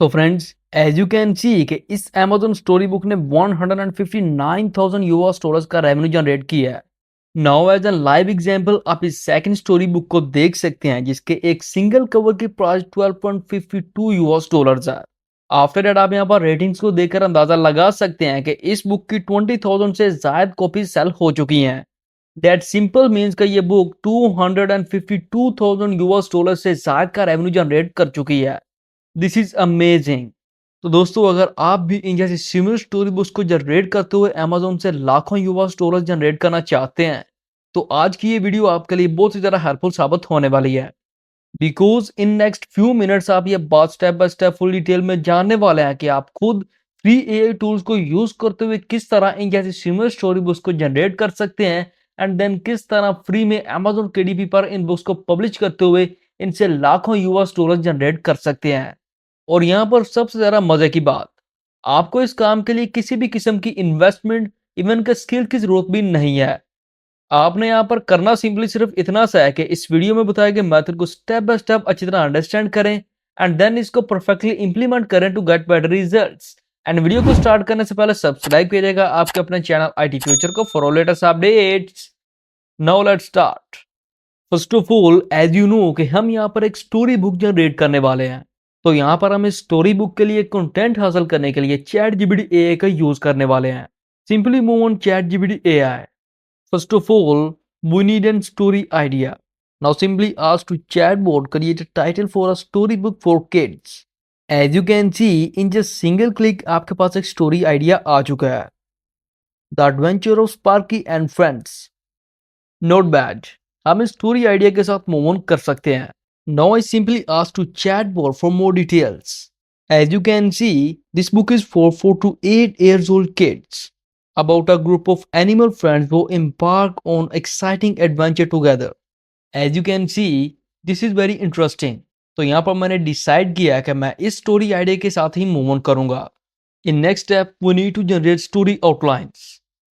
So friends, as you can see कि इस Amazon story book ने 159,000 यूएस डॉलर्स का रेवेन्यू जनरेट किया है। Now as an live example आप इस सेकंड स्टोरी बुक को देख सकते हैं जिसके एक सिंगल कवर की प्राइस 12.52 यूएस डॉलर्स है। आफ्टर दैट आप यहाँ पर रेटिंग्स को देखकर अंदाजा लगा सकते हैं कि इस बुक की 20,000 से ज्यादा कॉपी सेल हो चुकी हैं। दैट सिंपल मीन्स का ये बुक 252,000 यूएस डॉलर से ज्यादा का रेवेन्यू जनरेट कर चुकी है। This is amazing. तो दोस्तों, अगर आप भी इन जैसी सिमिलर स्टोरी बुक्स को जनरेट करते हुए अमेजोन से लाखों यूएस डॉलर जनरेट करना चाहते हैं तो आज की ये वीडियो आपके लिए बहुत ही ज्यादा हेल्पफुल साबित होने वाली है। Because in next few minutes आप ये बात step by step full detail में जानने वाले हैं कि आप खुद फ्री एआई टूल्स को यूज करते हुए किस तरह इन जैसी सिमिलर स्टोरी बुक्स को जनरेट कर सकते हैं एंड देन किस तरह फ्री में अमेजोन केडीपी पर इन बुक्स को पब्लिश करते हुए इनसे लाखों यूएस डॉलर जनरेट कर सकते हैं। और यहाँ पर सबसे ज्यादा मजे की बात, आपको इस काम के लिए किसी भी किस्म की इन्वेस्टमेंट इवन के स्किल की जरूरत भी नहीं है। आपने यहाँ पर करना सिंपली सिर्फ इतना सा है कि इस वीडियो में बताए गए मेथड को स्टेप बाय स्टेप अच्छी तरह अंडरस्टैंड करें एंड देन इसको परफेक्टली इंप्लीमेंट करें to get better results. And video को स्टार्ट करने से पहले सब्सक्राइब कीजिएगा आपके अपने चैनल आईटी फ्यूचर को for latest updates. Now let's start. First of all, as you know कि हम यहाँ पर एक स्टोरी बुक जनरेट करने वाले हैं, तो यहाँ पर हम इस स्टोरी बुक के लिए कंटेंट हासिल करने के लिए चैट जीपीटी एआई का यूज करने वाले हैं। Simply move on ChatGPT AI. First of all, we need an story idea. Now simply ask to chatbot create a title for a story book for kids. As you can see in just single click आपके पास एक story idea आ चुका है, the adventure of Sparky and friends. Not bad, हम इस story idea के साथ मूव ऑन कर सकते हैं। Now I simply ask to chatbot for more details. As you can see, this book is for 4 to 8 years old kids about a group of animal friends who embark on exciting adventure together. As you can see, this is very interesting. तो यहाँ पर मैंने decide किया कि मैं इस story idea के साथ ही मूव ऑन करूंगा। In next step, we need to generate story outlines.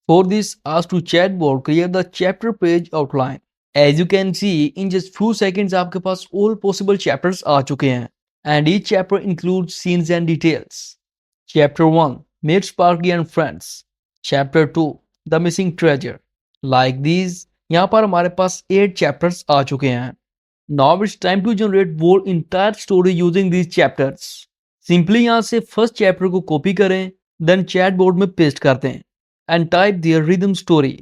For this, ask to chatbot create the chapter page outline. As you can see, in just few seconds आपके पास all possible chapters आ चुके हैं and each chapter includes scenes and details. Chapter 1, Meet Sparky and Friends. Chapter 2, The Missing Treasure. Like these, यहाँ पर हमारे पास 8 chapters आ चुके हैं. Now it's time to generate whole entire story using these chapters. Simply यहाँ से first chapter को copy करें, then chatbot में paste कर दें and type their rhythm story.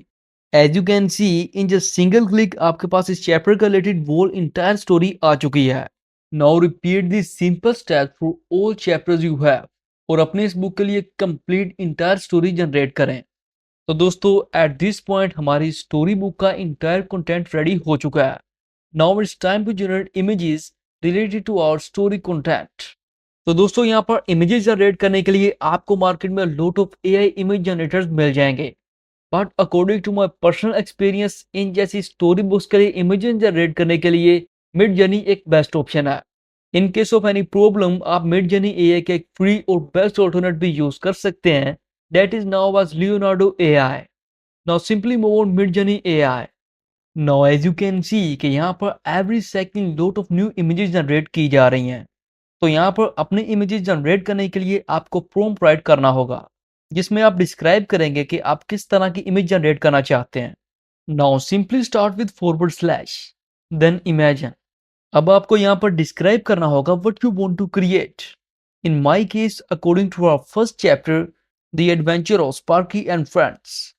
As you can see in just single click आपके पास इस चैप्टर का रिलेटेड वोल इंटायर स्टोरी आ चुकी है। Now repeat this simple step for all chapters you have और अपने इस बुक के लिए कंप्लीट इंटायर स्टोरी जनरेट करें। तो दोस्तों, एट दिस पॉइंट हमारी स्टोरी बुक का इंटायर कंटेंट रेडी हो चुका है। Now it's time to generate images related to our story content. तो दोस्तों, यहाँ पर इमेजेस जनरेट करने के लिए आपको मार्केट में lot of AI image generators मिल जाएंगे, but according to my personal experience इन जैसी स्टोरी बुक्स के लिए इमेजेस जनरेट करने के लिए मिड जर्नी एक बेस्ट ऑप्शन है। In case of any problem आप मिड जर्नी एआई के एक फ्री और बेस्ट ऑल्टरनेट भी यूज कर सकते हैं, that is now as Leonardo AI. Now simply move on Midjourney AI. Now as you can see कि यहाँ पर every second lot of new images generate की जा रही हैं। तो यहाँ पर अपने इमेजेस जनरेट करने के लिए आपको प्रॉम्प्ट राइट करना होगा जिसमें आप डिस्क्राइब करेंगे कि आप किस तरह की इमेज जनरेट करना चाहते हैं। Now simply start with forward slash then imagine. अब आपको यहाँ पर डिस्क्राइब करना होगा what you want to create. In my case, according to our first chapter, the adventure of Sparky and friends.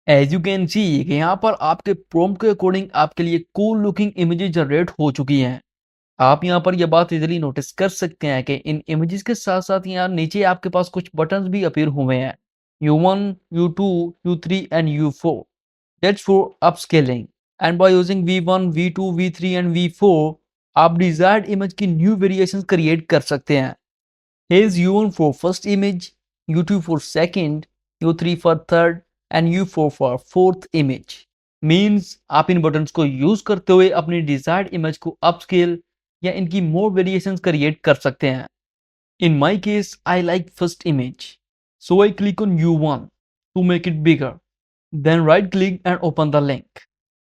As you can see कि यहाँ पर आपके प्रॉम्प्ट के अकॉर्डिंग आपके लिए कूल लुकिंग इमेजेस जनरेट हो चुकी हैं। आप यहाँ पर यह बात इजीली नोटिस कर सकते हैं कि इन इमेजेस के साथ साथ यहाँ नीचे आपके पास कुछ बटन्स भी अपीयर हुए हैं, U1, U2, U3 and U4. That's for upscaling. And by using V1, V2, V3 and V4, आप desired image की new variations create कर सकते हैं। Here's U1 for first image, U2 for second, U3 for third and U4 for fourth image. Means आप इन buttons को use करते हुए अपनी desired image को upscale या इनकी more variations create कर सकते हैं। In my case, I like first image, so I click on U1 to make it bigger. Then right click and open the link.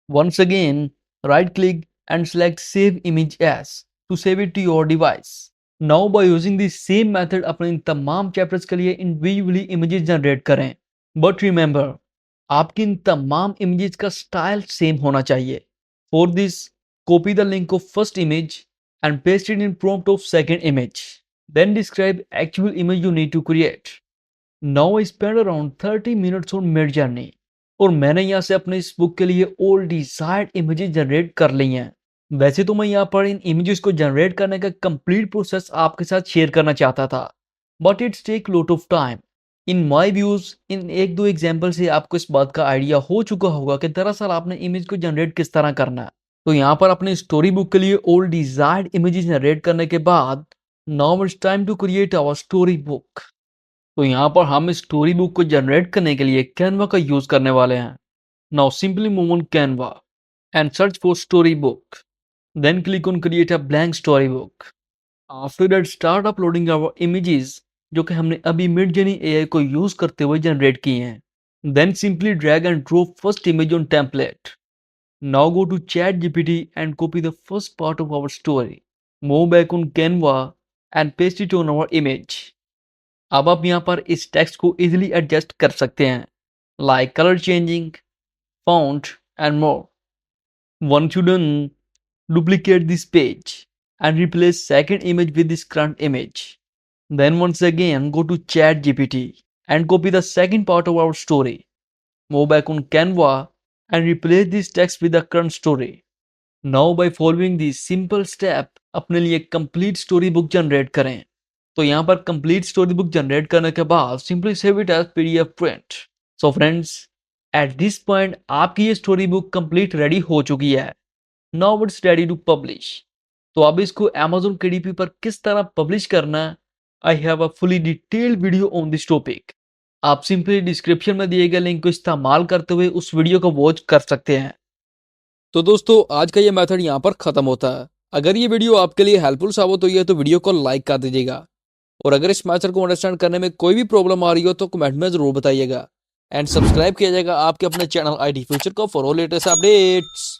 Once again, right click and select Save Image As to save it to your device. Now by using the same method अपने इन तमाम chapters के लिए individually images generate करें। But remember, आपकी इन तमाम images का style same होना चाहिए। For this, copy the link of first image and paste it in prompt of second image. Then describe actual image you need to create. Now I spent around 30 minutes on Midjourney और मैंने यहाँ से अपने इस book के लिए all desired images generate कर ली हैं। वैसे तो मैं यहाँ पर इन इमेजेस को जनरेट करने का कंप्लीट प्रोसेस आपके साथ शेयर करना चाहता था, but it's take lot of time. In my views, इन एक दो एग्जांपल से आपको इस बात का आइडिया हो चुका होगा कि दरअसल आपने इमेज को जनरेट किस तरह करना है। तो यहाँ पर अपने स्टोरी बुक के लिए ऑल डिजायर्ड इमेजेस जनरेट करने के बाद now it's time to create our story book. तो यहाँ पर हम स्टोरी बुक को जनरेट करने के लिए कैनवा का यूज करने वाले हैं। Now simply move on Canva and search for story book, then click on create a blank story book. After that start uploading our images जो कि हमने अभी मिडजर्नी एआई को यूज करते हुए जनरेट किए हैं। Then simply drag and drop first image on template. Now go to ChatGPT and copy the first part of our story. Move back on Canva and paste it on our image. अब आप यहाँ पर इस text को easily adjust कर सकते हैं, like color changing, font and more. Once you done, duplicate this page and replace second image with this current image. Then once again go to ChatGPT and copy the second part of our story. Move back on Canva and replace this text with the current story. Now by following these simple step अपने लिए complete story book generate करें। तो यहाँ पर complete story book generate करने के बाद simply save it as PDF print. So friends, at this point आपकी ये स्टोरी बुक कंप्लीट रेडी हो चुकी है। Now it's ready to publish. तो अब इसको Amazon KDP पर किस तरह पब्लिश करना है, I have a fully detailed video on this topic. आप सिंपली डिस्क्रिप्शन में दिए गए लिंक को इस्तेमाल करते हुए उस वीडियो को वॉच कर सकते हैं। तो दोस्तों, आज का ये मेथड यहाँ पर खत्म होता है। अगर ये वीडियो आपके लिए हेल्पफुल साबित हुई है तो वीडियो को लाइक कर दीजिएगा, और अगर इस मेथड को अंडरस्टैंड करने में कोई भी प्रॉब्लम आ रही हो तो कमेंट में जरूर बताइएगा, एंड सब्सक्राइब किया जाएगा आपके अपने चैनल IT फ्यूचर को फॉर ऑल लेटेस्ट अपडेट्स।